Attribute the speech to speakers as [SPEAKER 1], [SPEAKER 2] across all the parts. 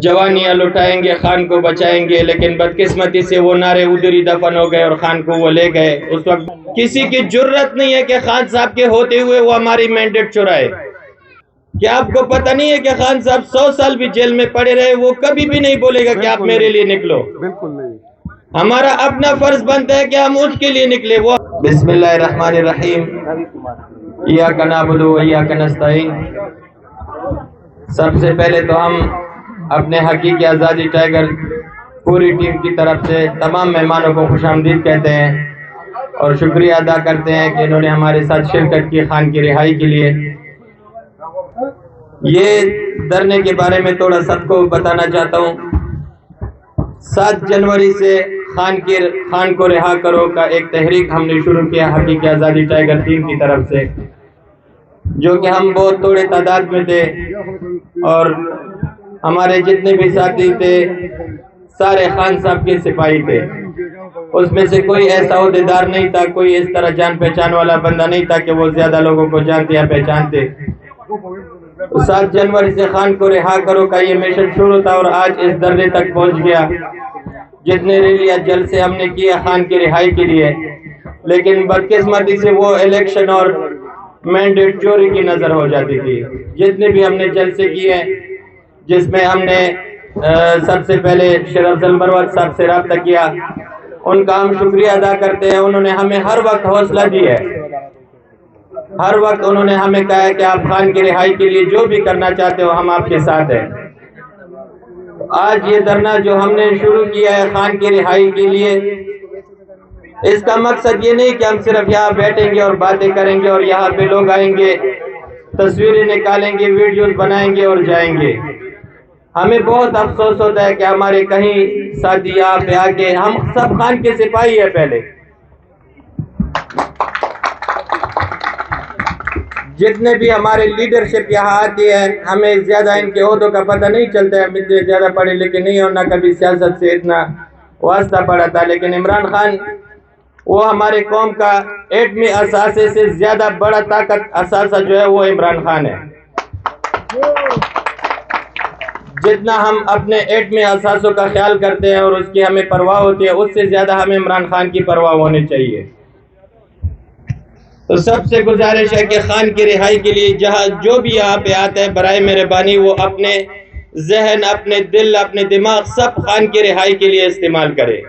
[SPEAKER 1] جوانیاں لٹائیں گے، خان کو بچائیں گے، لیکن بدقسمتی سے وہ نعرے ادھر ہی دفن ہو گئے اور خان کو وہ لے گئے۔ اس وقت کسی کی جرت نہیں ہے کہ خان صاحب کے ہوتے ہوئے وہ ہماری مینڈیٹ چرائے۔ کیا آپ کو پتہ نہیں ہے کہ خان صاحب 100 سال بھی جیل میں پڑے رہے، وہ کبھی بھی نہیں بولے گا کہ آپ میرے لیے نکلو۔
[SPEAKER 2] بالکل نہیں۔
[SPEAKER 1] ہمارا اپنا فرض بنتا ہے کہ ہم اس کے لیے نکلے۔ وہ بسم اللہ الرحمن الرحیم، ایاک نعبد و ایاک نستعین۔ سب سے پہلے تو ہم اپنے حقیقی آزادی ٹائیگر پوری ٹیم کی طرف سے تمام مہمانوں کو خوش آمدید کہتے ہیں اور شکریہ ادا کرتے ہیں کہ انہوں نے ہمارے ساتھ شرکت کی خان کی رہائی کے لیے۔ یہ دھرنے کے بارے میں تھوڑا سب کو بتانا چاہتا ہوں۔ 7 جنوری سے خان کو رہا کرو کا ایک تحریک ہم نے شروع کیا حقیقی آزادی ٹائیگر ٹیم کی طرف سے، جو کہ ہم بہت تھوڑے تعداد میں تھے اور ہمارے جتنے بھی ساتھی تھے سارے خان صاحب کے سپاہی تھے۔ اس میں سے کوئی ایسا عہدیدار نہیں تھا، کوئی اس طرح جان پہچان والا بندہ نہیں تھا کہ وہ زیادہ لوگوں کو جانتے یا پہچانتے۔ 7 جنوری سے خان کو رہا کرو کا یہ مشن شروع تھا اور آج اس درجے تک پہنچ گیا۔ جتنے ریلیاں جلسے ہم نے کیے خان کی رہائی کے لیے، لیکن بدقسمتی سے وہ الیکشن اور مینڈیٹ چوری کی نظر ہو جاتی تھی۔ جتنے بھی ہم نے جلسے کیے، جس میں ہم نے سب سے پہلے شیر افضل مروت صاحب سے رابطہ کیا، ان کا ہم شکریہ ادا کرتے ہیں۔ انہوں نے ہمیں ہر وقت حوصلہ دی ہے، ہر وقت انہوں نے ہمیں کہا ہے کہ آپ خان کی رہائی کے لیے جو بھی کرنا چاہتے ہو ہم آپ کے ساتھ ہیں۔ آج یہ دھرنا جو ہم نے شروع کیا ہے خان کی رہائی کے لیے، اس کا مقصد یہ نہیں کہ ہم صرف یہاں بیٹھیں گے اور باتیں کریں گے اور یہاں پہ لوگ آئیں گے، تصویریں نکالیں گے، ویڈیوز بنائیں گے اور جائیں گے۔ ہمیں بہت افسوس ہوتا ہے کہ ہمارے کہیں ساتھی یہاں پہ آ کے، ہم سب خان کے سپاہی ہیں پہلے، جتنے بھی ہمارے لیڈرشپ یہاں آتی ہے، ہمیں زیادہ ان کے عہدوں کا پتہ نہیں چلتا ہے، مجھے زیادہ پڑھے لکھے نہیں اور نہ کبھی سیاست سے اتنا واسطہ پڑا تھا، لیکن عمران خان وہ ہمارے قوم کا ایٹمی اثاثے سے زیادہ بڑا طاقت اثاثہ جو ہے وہ عمران خان ہے۔ جتنا ہم اپنے ایٹمی اثاثوں کا خیال کرتے ہیں اور اس کی ہمیں پرواہ ہوتی ہے، اس سے زیادہ ہمیں عمران خان کی پرواہ ہونی چاہیے۔ تو سب سے گزارش ہے کہ خان کی رہائی کے لیے جہاں جو بھی یہاں پہ آتا ہے، برائے مہربانی وہ اپنے ذہن، اپنے دل، اپنے دماغ سب خان کی رہائی کے لیے استعمال کرے۔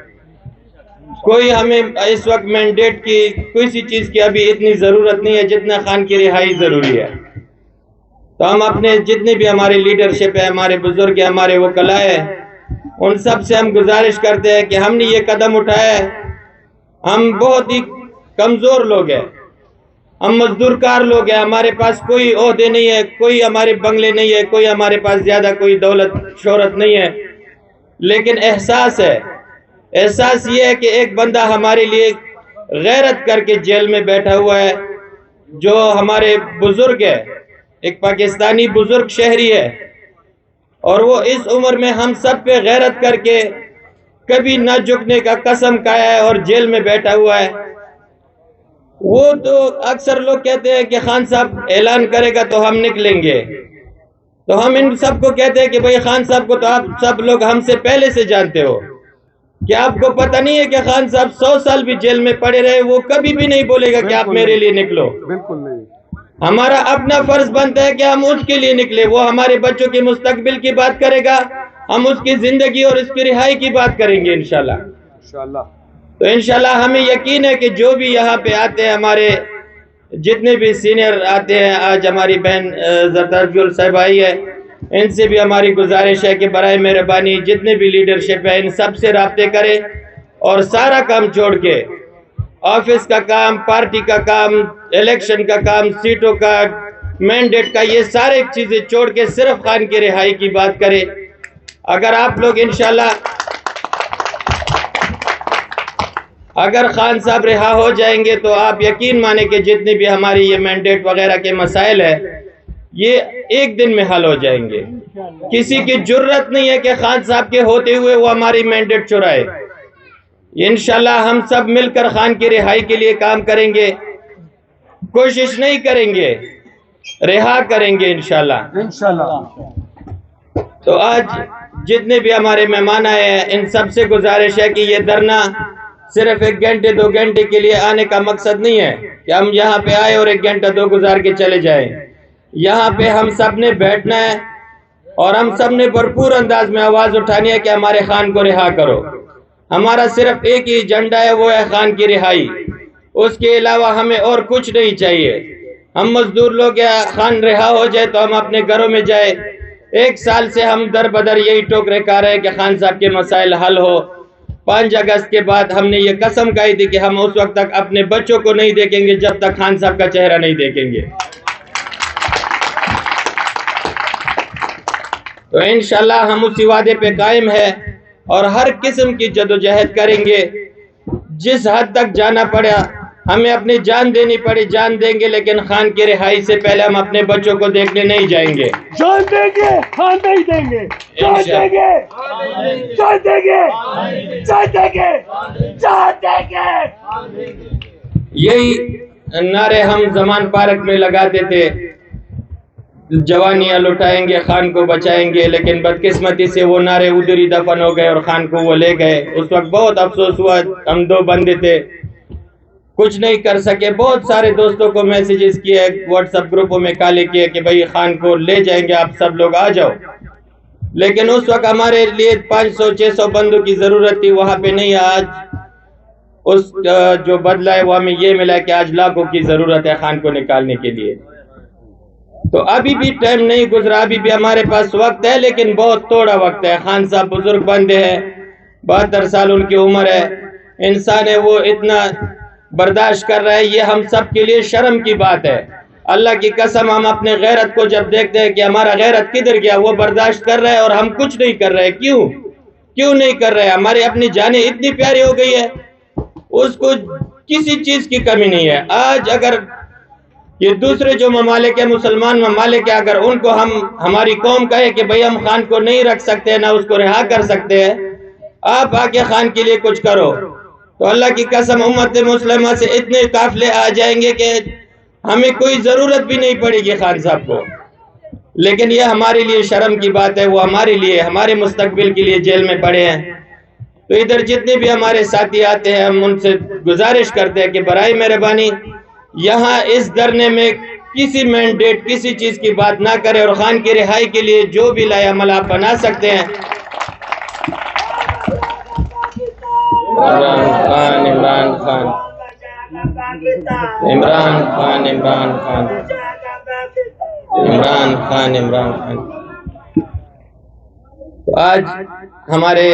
[SPEAKER 1] کوئی ہمیں اس وقت مینڈیٹ کی کسی چیز کی ابھی اتنی ضرورت نہیں ہے جتنا خان کی رہائی ضروری ہے۔ تو ہم اپنے جتنے بھی ہمارے لیڈرشپ ہے، ہمارے بزرگ ہیں، ہمارے وکلاء ہیں، ان سب سے ہم گزارش کرتے ہیں کہ ہم نے یہ قدم اٹھایا ہے۔ ہم بہت ہی کمزور لوگ ہیں، ہم مزدور کار لوگ ہیں، ہمارے پاس کوئی عہدے نہیں ہے، کوئی ہمارے بنگلے نہیں ہے، کوئی ہمارے پاس زیادہ کوئی دولت شہرت نہیں ہے، لیکن احساس ہے۔ احساس یہ ہے کہ ایک بندہ ہمارے لیے غیرت کر کے جیل میں بیٹھا ہوا ہے، جو ہمارے بزرگ ہے، ایک پاکستانی بزرگ شہری ہے، اور وہ اس عمر میں ہم سب پہ غیرت کر کے کبھی نہ جھکنے کا قسم کھایا ہے اور جیل میں بیٹھا ہوا ہے۔ وہ تو اکثر لوگ کہتے ہیں کہ خان صاحب اعلان کرے گا تو ہم نکلیں گے، تو ہم ان سب کو کہتے ہیں کہ بھئی خان صاحب کو تو آپ سب لوگ ہم سے پہلے سے جانتے ہو۔ کیا آپ کو پتہ نہیں ہے کہ خان صاحب 100 سال بھی جیل میں پڑے رہے، وہ کبھی بھی نہیں بولے گا کہ آپ میرے لیے نکلو۔
[SPEAKER 2] بالکل نہیں۔
[SPEAKER 1] ہمارا اپنا فرض بنتا ہے کہ ہم اس کے لیے نکلے۔ وہ ہمارے بچوں کے مستقبل کی بات کرے گا، ہم اس کی زندگی اور اس کی رہائی کی بات کریں گے انشاءاللہ۔
[SPEAKER 2] انشاءاللہ۔
[SPEAKER 1] تو انشاءاللہ ہمیں یقین ہے کہ جو بھی یہاں پہ آتے ہیں، ہمارے جتنے بھی سینئر آتے ہیں، آج ہماری بہن زرتاج گل صاحب آئی ہے، ان سے بھی ہماری گزارش ہے کہ برائے مہربانی جتنے بھی لیڈرشپ ہے ان سب سے رابطے کرے اور سارا کام چھوڑ کے، آفس کا کام، پارٹی کا کام، الیکشن کا کام، سیٹوں کا، مینڈیٹ کا، یہ سارے چیزیں چھوڑ کے صرف خان کی رہائی کی بات کرے۔ اگر آپ لوگ انشاءاللہ اگر خان صاحب رہا ہو جائیں گے تو آپ یقین مانیں کہ جتنے بھی ہماری یہ مینڈیٹ وغیرہ کے مسائل ہیں یہ ایک دن میں حل ہو جائیں گے۔ کسی کی جرت نہیں ہے کہ خان صاحب کے ہوتے ہوئے وہ ہماری مینڈیٹ چرائے۔ انشاءاللہ ہم سب مل کر خان کی رہائی کے لیے کام کریں گے، کوشش نہیں کریں گے، رہا کریں گے انشاءاللہ۔
[SPEAKER 2] انشاءاللہ۔
[SPEAKER 1] تو آج جتنے بھی ہمارے مہمان آئے ہیں ان سب سے گزارش ہے کہ یہ دھرنا صرف 1 گھنٹے 2 گھنٹے کے لیے آنے کا مقصد نہیں ہے کہ ہم یہاں پہ آئے اور 1 گھنٹہ 2 گزار کے چلے جائیں. یہاں پہ ہم سب نے بیٹھنا ہے اور ہم سب نے بھرپور انداز میں آواز اٹھانی ہے کہ ہمارے خان کو رہا کرو. ہمارا صرف ایک ہی ایجنڈا ہے، وہ ہے خان کی رہائی. اس کے علاوہ ہمیں اور کچھ نہیں چاہیے. ہم مزدور لوگ ہیں، خان رہا ہو جائے تو ہم اپنے گھروں میں جائے. 1 سال سے ہم در بدر یہی ٹوکرے کھا رہے ہیں کہ خان صاحب کے مسائل حل ہو. 5 اگست کے بعد ہم نے یہ قسم کھائی تھی کہ ہم اس وقت تک اپنے بچوں کو نہیں دیکھیں گے جب تک خان صاحب کا چہرہ نہیں دیکھیں گے. تو انشاءاللہ ہم اسی وعدے پہ قائم ہیں اور ہر قسم کی جدوجہد کریں گے. جس حد تک جانا پڑا، ہمیں اپنی جان دینی پڑی جان دیں گے، لیکن خان کی رہائی سے پہلے ہم اپنے بچوں کو دیکھنے نہیں جائیں گے.
[SPEAKER 2] جان دیں گے، خان نہیں دیں گے. جان دیں گے، جان دیں گے، جان دیں گے، جان دیں گے.
[SPEAKER 1] یہی نعرے ہم زمان پارک میں لگاتے تھے، جوانیاں لٹائیں گے، خان کو بچائیں گے. لیکن بدقسمتی سے وہ نعرے ادھر ہی دفن ہو گئے اور خان کو وہ لے گئے. اس وقت بہت افسوس ہوا. ہم 2 بندے تھے، کچھ نہیں کر سکے. بہت سارے دوستوں کو میسیجز کیے، واٹس ایپ گروپوں میں کالے کیے کہ بھئی خان کو لے جائیں گے، آپ سب لوگ آ جاؤ. لیکن اس وقت ہمارے لیے 500-600 بندوں کی ضرورت تھی، وہاں پہ نہیں. آج اس جو بدلہ ہے وہ ہمیں یہ ملا کہ آج لاکھوں کی ضرورت ہے خان کو نکالنے کے لیے. تو ابھی بھی ٹائم نہیں گزرا، ابھی بھی ہمارے پاس وقت ہے، لیکن بہت تھوڑا وقت ہے. خان صاحب بزرگ بندے ہیں، 72 سال ان کی عمر ہے. انسان ہے، وہ اتنا برداشت کر رہا ہے. یہ ہم سب کے لیے شرم کی بات ہے. اللہ کی قسم ہم اپنے غیرت کو جب دیکھتے ہیں کہ ہمارا غیرت کدھر گیا، وہ برداشت کر رہا ہے اور ہم کچھ نہیں کر رہے. کیوں نہیں کر رہے؟ ہماری اپنی جانیں اتنی پیاری ہو گئی ہے، اس کو کسی چیز کی کمی نہیں ہے. آج اگر یہ دوسرے جو ممالک ہیں، مسلمان ممالک ہیں، اگر ان کو ہماری قوم کہے کہ بھئی ہم خان کو نہیں رکھ سکتے، نہ اس کو رہا کر سکتے ہیں، آپ آ کے خان کے لیے کچھ کرو، تو اللہ کی قسم امت مسلمہ سے اتنے قافلے آ جائیں گے کہ ہمیں کوئی ضرورت بھی نہیں پڑے گی خان صاحب کو. لیکن یہ ہمارے لیے شرم کی بات ہے. وہ ہمارے لیے، ہمارے مستقبل کے لیے جیل میں پڑے ہیں. تو ادھر جتنے بھی ہمارے ساتھی آتے ہیں، ہم ان سے گزارش کرتے ہیں کہ برائے مہربانی یہاں اس دھرنے میں کسی مینڈیٹ کسی چیز کی بات نہ کرے اور خان کی رہائی کے لیے جو بھی لائے عمل آپ بنا سکتے ہیں. عمران خان عمران خان عمران خان عمران خان عمران خان عمران خان. تو آج ہمارے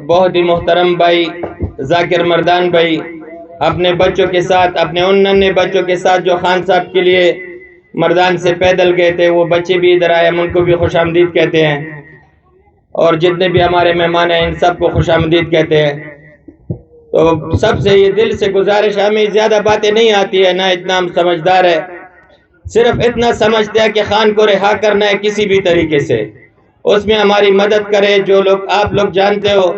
[SPEAKER 1] بہت ہی محترم بھائی ذاکر مردان بھائی اپنے بچوں کے ساتھ، اپنے ان ننھے بچوں کے ساتھ جو خان صاحب کے لیے مردان سے پیدل گئے تھے، وہ بچے بھی ادھر آئے. ہم ان کو بھی خوش آمدید کہتے ہیں اور جتنے بھی ہمارے مہمان ہیں ان سب کو خوش آمدید کہتے ہیں. تو سب سے یہ دل سے گزارش ہے، ہمیں زیادہ باتیں نہیں آتی ہے، نہ اتنا ہم سمجھدار ہے. صرف اتنا سمجھتے ہیں کہ خان کو رہا کرنا ہے کسی بھی طریقے سے، اس میں ہماری مدد کرے. جو لوگ آپ لوگ جانتے ہو،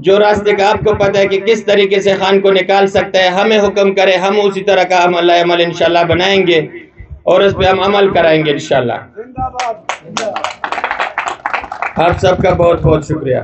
[SPEAKER 1] جو راستے کا آپ کو پتہ ہے کہ کس طریقے سے خان کو نکال سکتا ہے، ہمیں حکم کرے. ہم اسی طرح کا عمل انشاءاللہ بنائیں گے اور اس پہ ہم عمل کرائیں گے انشاءاللہ. آپ سب کا بہت بہت شکریہ.